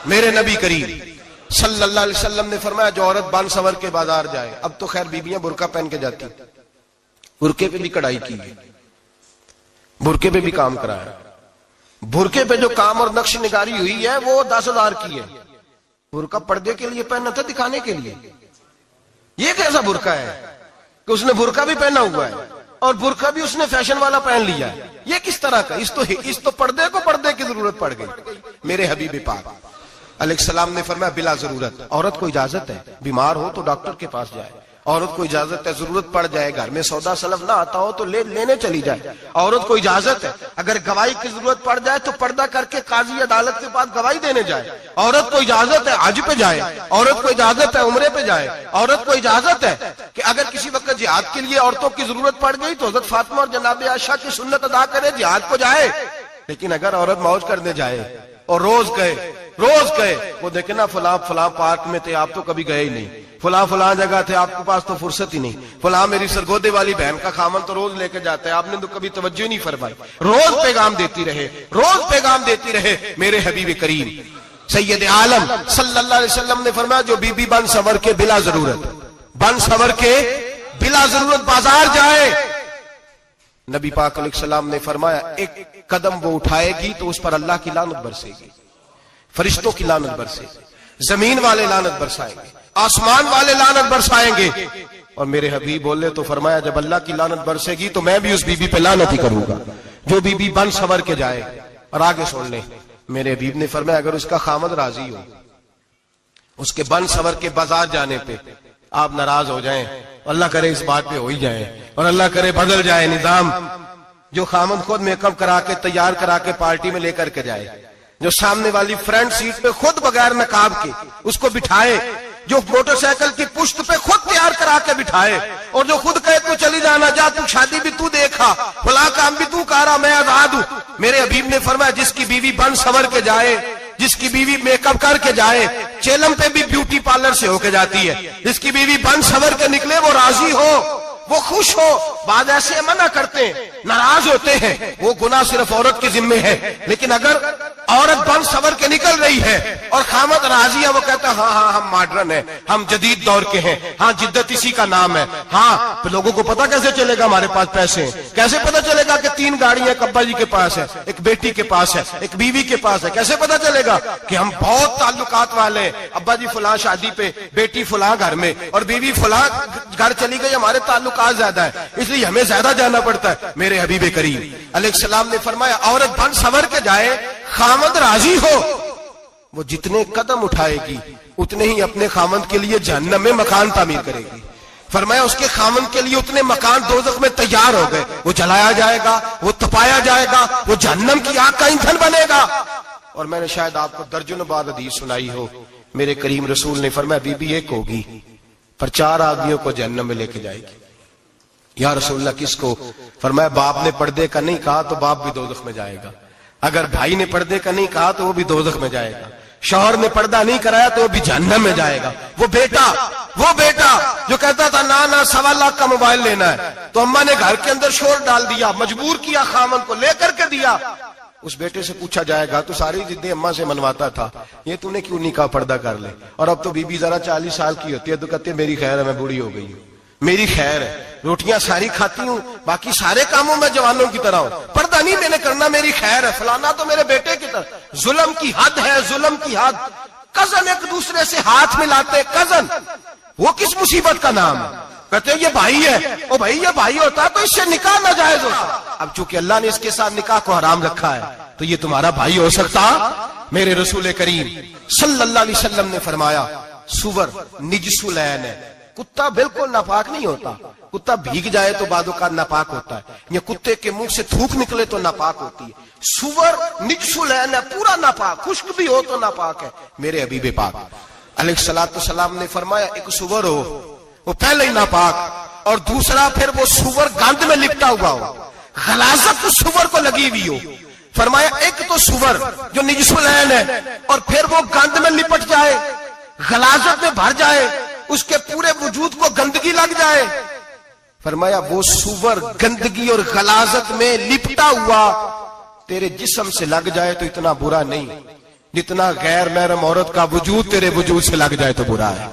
میرے نبی کریم صلی اللہ علیہ وسلم نے فرمایا جو عورت بن سور کے بازار جائے، اب تو خیر بیویاں برقع پہن کے جاتی، برقعے پہ بھی کڑھائی کی گئی، برقعے پہ بھی کام کرایا، برقعے پہ جو کام اور نقش نگاری ہوئی ہے وہ 10,000 کی ہے۔ برقع پردے کے لیے پہننا تھا، دکھانے کے لیے۔ یہ کیسا برقع ہے کہ اس نے برقع بھی پہنا ہوا ہے اور برقع بھی اس نے فیشن والا پہن لیا ہے؟ یہ کس طرح کا؟ اس تو پردے کو پردے کی ضرورت پڑ گئی۔ میرے حبیب پاک علیہ السلام نے فرمایا بلا ضرورت، عورت کو اجازت ہے بیمار ہو تو ڈاکٹر کے پاس جائے، عورت کو اجازت ہے ضرورت پڑ جائے گھر میں سودا سلف نہ آتا ہو تو لینے چلی جائے، عورت کو اجازت ہے اگر گواہی کی ضرورت پڑ جائے تو پردہ کر کے قاضی عدالت کے پاس گواہی دینے جائے، عورت کو اجازت ہے حج پہ جائے، عورت کو اجازت ہے عمرے پہ جائے، عورت کو اجازت ہے کہ اگر کسی وقت جہاد کے لیے عورتوں کی ضرورت پڑ گئی تو حضرت فاطمہ اور جناب عائشہ کی سنت ادا کرے، جہاد کو جائے۔ لیکن اگر عورت موج کرنے جائے اور روز گئے وہ دیکھیں نا فلاں پارک میں تھے آپ تو کبھی گئے ہی نہیں، فلاں جگہ تھے آپ کے پاس تو فرصت ہی نہیں، فلاں میری سرگودے والی بہن کا خامن تو روز لے کے جاتا ہے آپ نے تو کبھی توجہ ہی نہیں فرمائی۔ روز پیغام دیتی رہے میرے حبیب کریم سید عالم صلی اللہ علیہ وسلم نے فرمایا جو بی بی بن سور کے بلا ضرورت بازار جائے، نبی پاک علیہ السلام نے فرمایا ایک قدم وہ اٹھائے گی تو اس پر اللہ کی لعنت برسے گی، فرشتوں کی لعنت برسے گی، زمین والے لعنت برسائیں گے، آسمان والے لعنت برسائیں گے۔ اور میرے حبیب بولے تو فرمایا جب اللہ کی لعنت برسے گی تو میں بھی اس بی بی پہ لعنت ہی کروں گا جو بی بی بن سور کے جائے۔ اور آگے سن لیں میرے حبیب نے فرمایا اگر اس کا خامد راضی ہو اس کے بن سور کے بازار جانے پہ، آپ ناراض ہو جائیں، اللہ کرے اس بات پہ ہو ہی جائیں اور اللہ کرے بدل جائے نظام، جو خامد خود میک اپ کرا کے تیار کرا کے پارٹی میں لے کر کے جائے، جو سامنے والی فرنٹ سیٹ پہ خود بغیر نقاب کے اس کو بٹھائے، جو موٹر سائیکل کی پشت پہ خود تیار کرا کے بٹھائے اور جو خود کہے تو چلی جانا جا تو شادی بھی تو دیکھا فلاں کام بھی تو کرا میں آزاد ہوں۔ میرے حبیب نے فرمایا جس کی بیوی بن سور کے جائے، جس کی بیوی میک اپ کر کے جائے، چیلم پہ بھی بیوٹی پارلر سے ہو کے جاتی ہے، جس کی بیوی بن سور کے نکلے وہ راضی ہو، وہ خوش ہو۔ بعض ایسے منع کرتے ہیں، ناراض ہوتے ہیں، وہ گناہ صرف عورت کے ذمے ہے، لیکن اگر عورت بن سور کے نکل رہی ہے اور خامد راضی ہے، وہ کہتا ہے ہاں ہم ماڈرن ہیں، ہم جدید دور کے ہیں، ہاں جدت اسی کا نام ہے، ہاں تو لوگوں کو پتا کیسے چلے گا ہمارے پاس پیسے ہیں، کیسے پتا چلے گا کہ 3 گاڑیاں ایک ابا جی کے پاس ہے، ایک بیٹی کے پاس ہے، ایک بیوی کے پاس ہے، کیسے پتا چلے گا کہ ہم بہت تعلقات والے ہیں، ابا جی فلاں شادی پہ، بیٹی فلاں گھر میں اور بیوی فلاں گھر چلی گئی، ہمارے تعلقات زیادہ ہے اس لیے ہمیں زیادہ جانا پڑتا ہے۔ میرے حبیب کریم علیہ السلام نے فرمایا عورت بن سور کے جائے، خامد راضی ہو، وہ جتنے قدم اٹھائے گی اتنے ہی اپنے خامد کے لیے جہنم میں مکان تعمیر کرے گی۔ فرمایا اس کے خامد کے لیے اتنے مکان دوزخ میں تیار ہو گئے، وہ جلایا جائے گا، وہ تپایا جائے گا، وہ جہنم کی آگ کا ایندھن بنے گا۔ اور میں نے شاید آپ کو درجنوں بار حدیث سنائی ہو، میرے کریم رسول نے فرمایا بی بی ایک ہوگی پر 4 آدمیوں کو جہنم میں لے کے جائے گی۔ یا رسول اللہ کس کو؟ فرمایا باپ نے پردے کا نہیں کہا تو باپ بھی دوزخ میں جائے گا، اگر بھائی نے پردے کا نہیں کہا تو وہ بھی دوزخ میں جائے گا، شوہر نے پردہ نہیں کرایا تو وہ بھی جہنم میں جائے گا۔ وہ بیٹا جو کہتا تھا نا 1.25 لاکھ کا موبائل لینا ہے تو اماں نے گھر کے اندر شور ڈال دیا، مجبور کیا خامن کو لے کر کے دیا، اس بیٹے سے پوچھا جائے گا تو ساری ضدیں اماں سے منواتا تھا، یہ تو نے کیوں نہیں کہا پردہ کر لے؟ اور اب تو بی بی ذرا 40 سال کی ہوتی ہے تو کہتے ہیں میری خیر ہے میں بوڑھی ہو گئی ہوں، میری خیر ہے روٹیاں ساری کھاتی ہوں باقی سارے کاموں میں جوانوں کی طرح ہوں، پردہ نہیں میں نے کرنا میری خیر ہے، فلانا تو میرے بیٹے کی طرح۔ ظلم کی حد ہے، ظلم کی حد۔ کزن ایک دوسرے سے ہاتھ ملاتے، کزن وہ کس مصیبت کا نام ہے؟ کہتے ہیں یہ بھائی ہے، او بھائی یہ بھائی ہوتا تو اس سے نکاح ناجائز ہوتا، اب چونکہ اللہ نے اس کے ساتھ نکاح کو حرام رکھا ہے تو یہ تمہارا بھائی ہو سکتا؟ میرے رسول کریم صلی اللہ علیہ وسلم نے فرمایا سور نجس العین ہے، کتا بالکل ناپاک نہیں ہوتا، کتا بھیگ جائے تو بعد اوقات ناپاک ہوتا ہے، یا کتے کے منہ سے تھوک نکلے تو ناپاک ہوتی ہے، سور نجس العین ہے، پورا ناپاک، خشک بھی ہو تو ناپاک ہے۔ میرے حبیب پاک علیہ السلام نے فرمایا ایک سور ہو وہ پہلے ہی ناپاک، اور دوسرا پھر وہ سور گند میں لپٹا ہوا ہو، غلاظت سور کو لگی ہوئی ہو۔ فرمایا ایک تو سور جو نجس العین ہے اور پھر وہ گند میں لپٹ جائے، غلاظت میں بھر جائے، اس کے پورے وجود کو گندگی لگ جائے۔ فرمایا وہ سور گندگی اور غلاظت میں لپٹا ہوا تیرے جسم سے لگ جائے تو اتنا برا نہیں جتنا غیر محرم عورت کا وجود تیرے وجود سے لگ جائے تو برا ہے.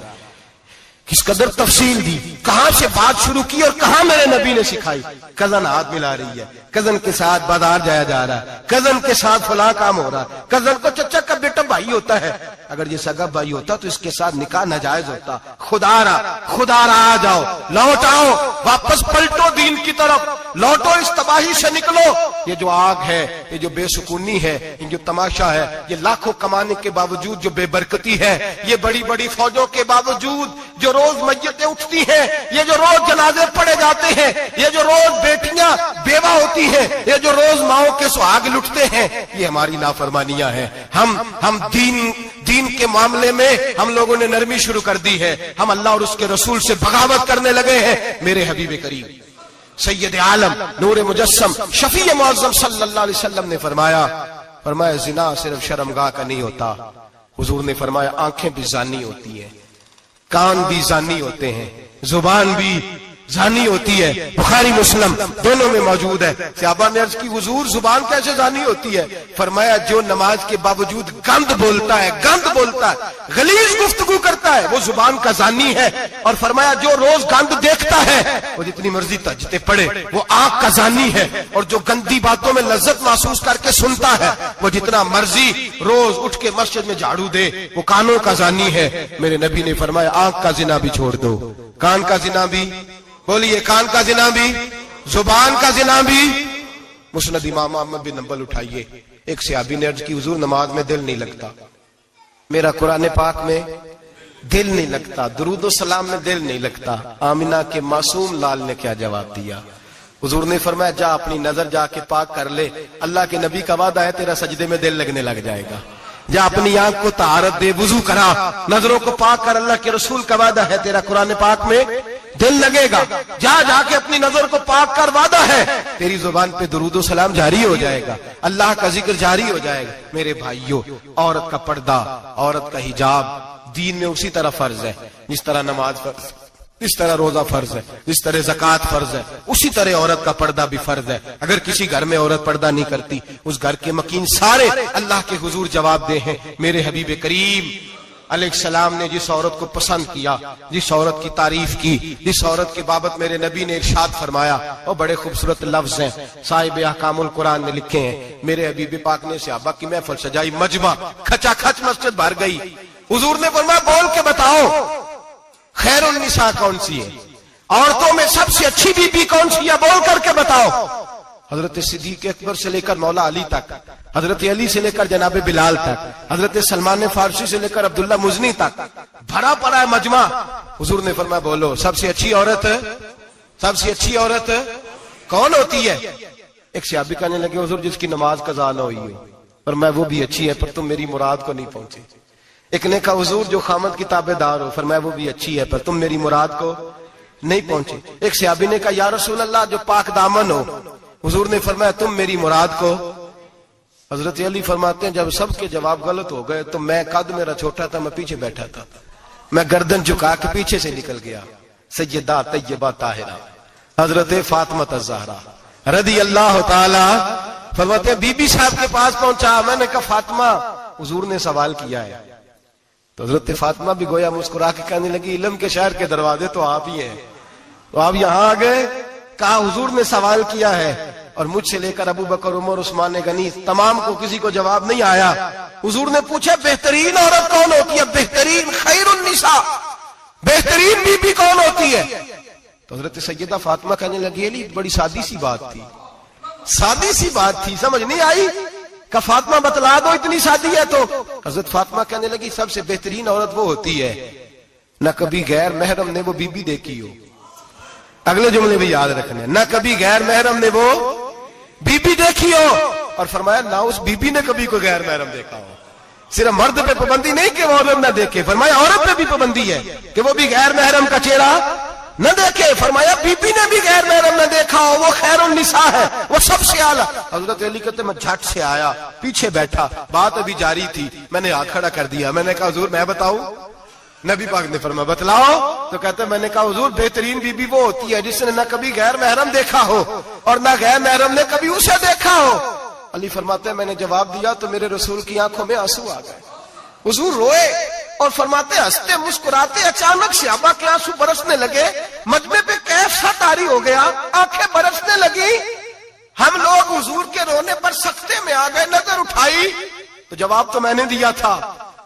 کس قدر تفصیل دی, کہاں سے بات شروع کی اور کہاں میرے نبی نے سکھائی. کزن ہاتھ ملا رہی ہے, کزن کے ساتھ بازار جایا جا رہا ہے, کزن کے ساتھ فلاں کام ہو رہا ہے, کزن کو چچا کا بیٹا بھائی ہوتا ہے. اگر یہ سگا بھائی ہوتا تو اس کے ساتھ نکاح ناجائز ہوتا. خدا را آ جاؤ, لوٹ آؤ, واپس پلٹو دین کی طرف, لوٹو اس تباہی سے نکلو. یہ جو آگ ہے, یہ جو بے سکونی ہے, یہ جو تماشا ہے, یہ لاکھوں کمانے کے باوجود جو بے برکتی ہے, یہ بڑی بڑی فوجوں کے باوجود جو روز میتیں اٹھتی ہیں, یہ جو روز جنازے پڑے جاتے ہیں, یہ جو روز بیٹیاں بیوہ ہوتی ہیں, یہ جو روز ماؤں کے سہاگ لٹتے ہیں, یہ ہماری نافرمانیاں ہیں. ہم دین کے معاملے میں ہم لوگوں نے نرمی شروع کر دی ہے. ہم اللہ اور اس کے رسول سے بغاوت کرنے لگے ہیں. میرے حبیب کریم سید عالم نور مجسم شفیع معظم صلی اللہ علیہ وسلم نے فرمایا زنا صرف شرمگاہ کا نہیں ہوتا. حضور نے فرمایا آنکھیں بھی زانی ہوتی ہیں, کان بھی زانی ہوتے ہیں, زبان بھی زانی ہوتی ہے. بخاری مسلم دونوں میں موجود ہے. صحابہ نے عرض کی حضور زبان کیسے زانی ہوتی ہے؟ فرمایا جو نماز کے باوجود گند بولتا ہے, غلیظ گفتگو کرتا ہے, وہ زبان کا زانی ہے. اور فرمایا جو روز گند دیکھتا ہے, وہ جتنی مرضی تہجدیں پڑھے, وہ آنکھ کا زانی ہے. اور جو گندی باتوں میں لذت محسوس کر کے سنتا ہے, وہ جتنا مرضی روز اٹھ کے مسجد میں جھاڑو دے, وہ کانوں کا زانی ہے. میرے نبی نے فرمایا آنکھ کا زنا بھی چھوڑ دو, کان کا زنا بھی, بولیے کان کا زنا بھی, زبان کا زنا بھی. مسند امام احمد بن حنبل اٹھائیے. ایک صحابی نے عرض کی حضور نماز میں دل نہیں لگتا, میرا قرآن پاک میں دل نہیں لگتا, درود و سلام میں دل نہیں لگتا. آمنہ کے معصوم لال نے کیا جواب دیا؟ حضور نے فرمایا جا اپنی نظر جا کے پاک کر لے, اللہ کے نبی کا وعدہ ہے تیرا سجدے میں دل لگنے لگ جائے گا. جا اپنی آنکھ کو طہارت دے, وضو کرا, نظروں کو پاک کر, اللہ کے رسول کا وعدہ ہے تیرا قرآن پاک میں دل لگے گا. جا کے اپنی نظر کو پاک کر, وعدہ ہے تیری زبان پہ درود و سلام جاری ہو جائے گا, اللہ کا ذکر جاری ہو جائے گا. میرے بھائیوں, عورت کا پردہ, عورت کا حجاب دین میں اسی طرح فرض ہے جس طرح نماز فرض, جس طرح روزہ فرض ہے, جس طرح زکوٰۃ فرض ہے, اسی طرح عورت کا پردہ بھی فرض ہے. اگر کسی گھر میں عورت پردہ نہیں کرتی, اس گھر کے مکین سارے اللہ کے حضور جواب دے ہیں. میرے حبیب کریم علیہ السلام نے جس عورت کو پسند کیا, جس عورت کی تعریف کی, جس عورت کے بابت میرے نبی نے ارشاد فرمایا, وہ بڑے خوبصورت لفظ ہیں, صاحب احکام القرآن نے لکھے ہیں. میرے حبیب پاک نے صحابہ کی محفل سجائی, مجمع کھچا کھچ مسجد بھر گئی. حضور نے فرمایا بول کے بتاؤ خیر النساء کون سی ہے, عورتوں میں سب سے اچھی بی بی کون سی ہے, بول کر کے بتاؤ. حضرت صدیق اکبر سے لے کر مولا علی تک, حضرت علی سے لے کر جناب بلال تک, حضرت سلمان فارسی سے لے کر عبداللہ مزنی تک بھرا پڑا ہے مجمع. حضور نے فرمایا بولو سب سے اچھی عورت کون ہوتی ہے؟ ایک صحابی کہنے لگے حضور جس کی نماز قضا نہ ہوئی ہو. اور میں وہ بھی اچھی ہے پر تم میری مراد کو نہیں پہنچے. ایک نے کہا حضور جو خامد کی تابع دار ہو, فرمایا وہ بھی اچھی ہے پر تم میری مراد کو نہیں پہنچے. ایک صحابی نے کہا یا رسول اللہ جو پاک دامن ہو. حضور نے فرمایا تم میری مراد کو. حضرت علی فرماتے ہیں جب سب کے جواب غلط ہو گئے تو میں, قد میرا چھوٹا تھا, میں پیچھے بیٹھا تھا, میں گردن جھکا کے پیچھے سے نکل گیا. سیدہ طیبہ طاہرہ حضرت فاطمہ الزہرا رضی اللہ تعالی فرماتے ہیں بی بی صاحب کے پاس پہنچا. میں نے کہا فاطمہ حضور نے سوال کیا ہے. تو حضرت فاطمہ بھی گویا مسکرا کے کہنے لگی علم کے شہر کے دروازے تو آپ ہی ہیں, تو آپ یہاں آ گئے. کہا حضور نے سوال کیا ہے اور مجھ سے لے کر ابو بکر عمر عثمان غنی تمام کو کسی کو جواب نہیں آیا. حضور نے پوچھا بہترین عورت کون ہوتی ہے, بہترین خیر النساء, بہترین بی بی کون ہوتی ہے؟ تو حضرت سیدہ فاطمہ کہنے لگی علی بڑی سادی سی بات تھی, سمجھ نہیں آئی. کہ فاطمہ بتلا دو اتنی سادی ہے. تو حضرت فاطمہ کہنے لگی سب سے بہترین عورت وہ ہوتی ہے نہ کبھی غیر محرم نے وہ بی بی دیکھی ہو. اگلے جملے بھی یاد رکھنے, نہ کبھی غیر محرم نے وہ بی بی دیکھی ہو, اور فرمایا نہ اس بی بی نے کبھی کوئی غیر محرم دیکھا ہو. صرف مرد پہ پابندی نہیں کہ وہ عورت نہ دیکھے, فرمایا عورت پہ بھی پابندی ہے کہ وہ بھی غیر محرم کا چہرہ نہ دیکھے. فرمایا بی بی نے بھی غیر محرم نہ دیکھا ہو, وہ خیر النساء ہے, وہ سب سے اعلیٰ. حضرت علی کہتے میں جھٹ سے آیا, پیچھے بیٹھا, بات ابھی جاری تھی, میں نے ہاتھ کھڑا کر دیا. میں نے کہا حضور میں بتاؤں؟ نبی پاک نے فرمایا بتلاؤ. تو کہتے میں نے کہا حضور بہترین بی بی وہ ہوتی ہے جس نے نہ کبھی غیر محرم دیکھا ہو اور نہ غیر محرم نے کبھی اسے دیکھا ہو. علی فرماتے ہیں میں نے جواب دیا تو میرے رسول کی آنکھوں میں آنسو آ گئے. حضور روئے اور فرماتے ہنستے مسکراتے اچانک صحابہ کے آنسو برسنے لگے. مجمع پہ کیف سا طاری ہو گیا, آنکھیں برسنے لگی. ہم لوگ حضور کے رونے پر سکتے میں آ گئے. نظر اٹھائی تو جواب تو میں نے دیا تھا,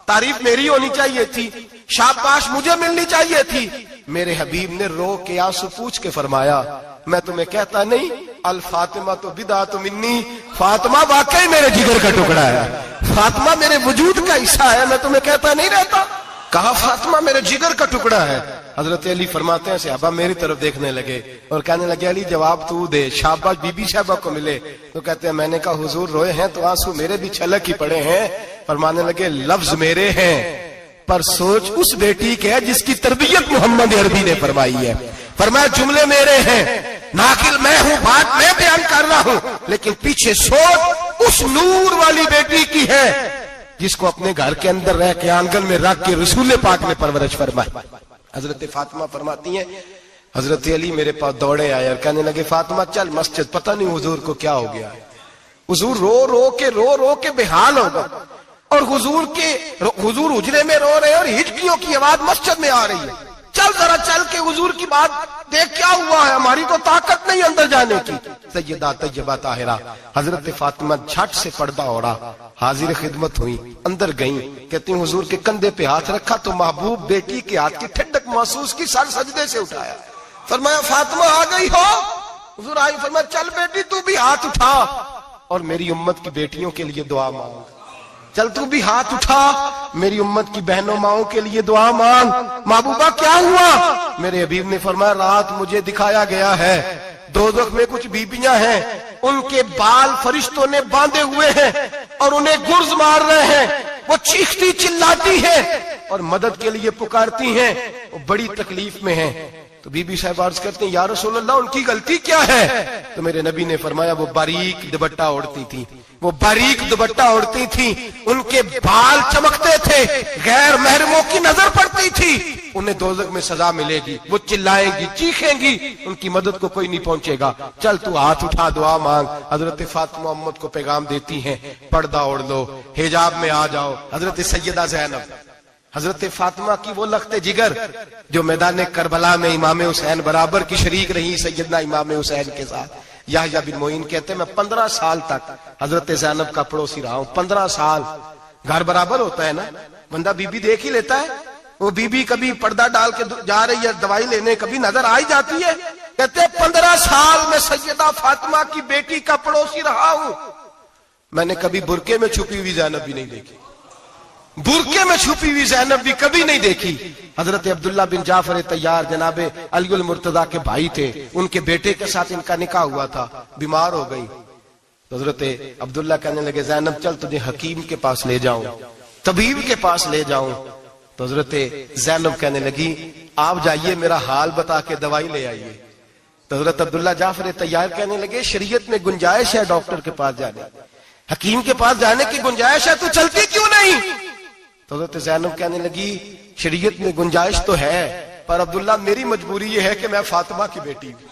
تعریف میری ہونی چاہیے تھی, شاباش مجھے ملنی چاہیے تھی. میرے حبیب نے رو کے آنسو پوچھ کے فرمایا میں تمہیں کہتا نہیں الفاطمہ تو بدعت منی, فاطمہ واقعی میرے جگر کا ٹکڑا ہے, فاطمہ میرے وجود کا حصہ ہے, میں تمہیں کہتا نہیں رہتا. کہا فاطمہ میرے جگر کا ٹکڑا ہے. حضرت علی فرماتے ہیں صحابہ میری طرف دیکھنے لگے اور کہنے لگے علی جواب تو دے, شاباش بی بی صاحبہ کو ملے. تو کہتے ہیں میں نے کہا حضور روئے ہیں تو آنسو میرے بھی چھلک ہی پڑے ہیں. فرمانے لگے لفظ میرے ہیں پر سوچ اس بیٹی کے ہے جس کی تربیت محمد عربی نے فرمائی ہے. فرمایا جملے میرے ہیں, ناقل میں ہوں, بات میں بیان کر رہا ہوں, لیکن پیچھے سوچ اس نور والی بیٹی کی ہے جس کو اپنے گھر کے اندر رہ کے آنگن میں رکھ کے رسول پاک نے پرورش فرمائی. حضرت فاطمہ فرماتی ہیں حضرت علی میرے پاس دوڑے آئے اور کہنے لگے فاطمہ چل مسجد, پتہ نہیں حضور کو کیا ہو گیا. حضور رو رو کے بحال ہوگا اور حضور حجرے میں رو رہے اور ہچکیوں کی آواز مسجد میں آ رہی ہے. چل ذرا چل کے حضور کی بات دیکھ کیا ہوا ہے, ہماری تو طاقت نہیں اندر جانے کی. سیدہ طیبہ طاہرہ حضرت فاطمہ جھٹ سے پردہ اوڑا, حاضر خدمت ہوئی, اندر گئیں. کہتی ہیں حضور کے کندھے پہ ہاتھ رکھا تو محبوب بیٹی کے ہاتھ کی ٹھنڈک محسوس کی, سر سجدے سے اٹھایا. فرمایا فاطمہ آ گئی ہو؟ حضور آئی. فرمایا چل بیٹی تو بھی ہاتھ اٹھا اور میری امت کی بیٹیوں کے لیے دعا مانگ. چل تو بھی ہاتھ اٹھا میری امت کی بہنوں ماؤں کے لیے دعا مانگ. محبوبہ کیا ہوا؟ میرے حبیب نے فرمایا رات مجھے دکھایا گیا ہے دوزخ میں کچھ بیبیاں ہیں, ان کے بال فرشتوں نے باندھے ہوئے ہیں اور انہیں گرز مار رہے ہیں. وہ چیختی چلاتی ہیں اور مدد کے لیے پکارتی ہیں, وہ بڑی تکلیف میں ہیں. تو بی بی صاحب عرض کرتے ہیں یا رسول اللہ ان کی غلطی کیا ہے؟ تو میرے نبی نے فرمایا وہ باریک دوپٹہ اوڑھتی تھی, وہ باریک دوپٹہ اوڑھتی تھی, ان کے بال چمکتے تھے, غیر محرموں کی نظر پڑتی تھی, انہیں دوزخ میں سزا ملے گی, وہ چلائیں گی چیخیں گی, ان کی مدد کو کوئی نہیں پہنچے گا. چل تو ہاتھ اٹھا دعا مانگ. حضرت فاطمہ امت کو پیغام دیتی ہیں پردہ اوڑھ لو, حجاب میں آ جاؤ. حضرت سیدہ زینب حضرت فاطمہ کی وہ لخت جگر جو میدان کربلا میں امام حسین برابر کی شریک رہی سیدنا امام حسین کے ساتھ. یحییٰ بن معین کہتے ہیں میں 15 سال تک حضرت زینب کا پڑوسی رہا ہوں. 15 سال. گھر برابر ہوتا ہے نا, بندہ بی بی دیکھ ہی لیتا ہے. وہ بی بی کبھی پردہ ڈال کے جا رہی ہے دوائی لینے, کبھی نظر آئی جاتی ہے. کہتے ہیں 15 سال میں سیدہ فاطمہ کی بیٹی کا پڑوسی رہا ہوں. میں نے کبھی برقعے میں چھپی ہوئی زینب بھی نہیں دیکھی, برقعے میں چھپی ہوئی زینب بھی کبھی نہیں دیکھی. حضرت عبداللہ بن جعفر طیار جناب علی المرتضیٰ کے بھائی تھے, ان کے بیٹے کے ساتھ ان کا نکاح ہوا تھا, بیمار ہو گئی. حضرت عبداللہ کہنے لگے زینب چل تجھے حکیم کے پاس لے جاؤں, طبیب کے پاس لے جاؤں. تو حضرت زینب کہنے لگی آپ جائیے میرا حال بتا کے دوائی لے آئیے. تو حضرت عبداللہ جعفر طیار کہنے لگے شریعت میں گنجائش ہے ڈاکٹر کے پاس جانے, حکیم کے پاس جانے کی گنجائش ہے, تو چلتی کیوں نہیں؟ تو حضرت زینب کہنے لگی شریعت میں گنجائش تو ہے پر عبداللہ میری مجبوری یہ ہے کہ میں فاطمہ کی بیٹی ہوں.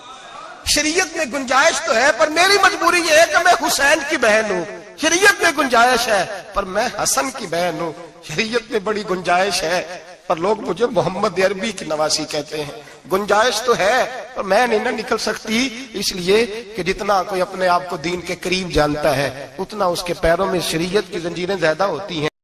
شریعت میں گنجائش تو ہے پر میری مجبوری یہ ہے کہ میں حسین کی بہن ہوں. شریعت میں گنجائش ہے پر میں حسن کی بہن ہوں. شریعت میں بڑی گنجائش ہے پر لوگ مجھے محمد عربی کی نواسی کہتے ہیں. گنجائش تو ہے پر میں نہیں نہ نکل سکتی, اس لیے کہ جتنا کوئی اپنے آپ کو دین کے قریب جانتا ہے اتنا اس کے پیروں میں شریعت کی زنجیریں زیادہ ہوتی ہیں.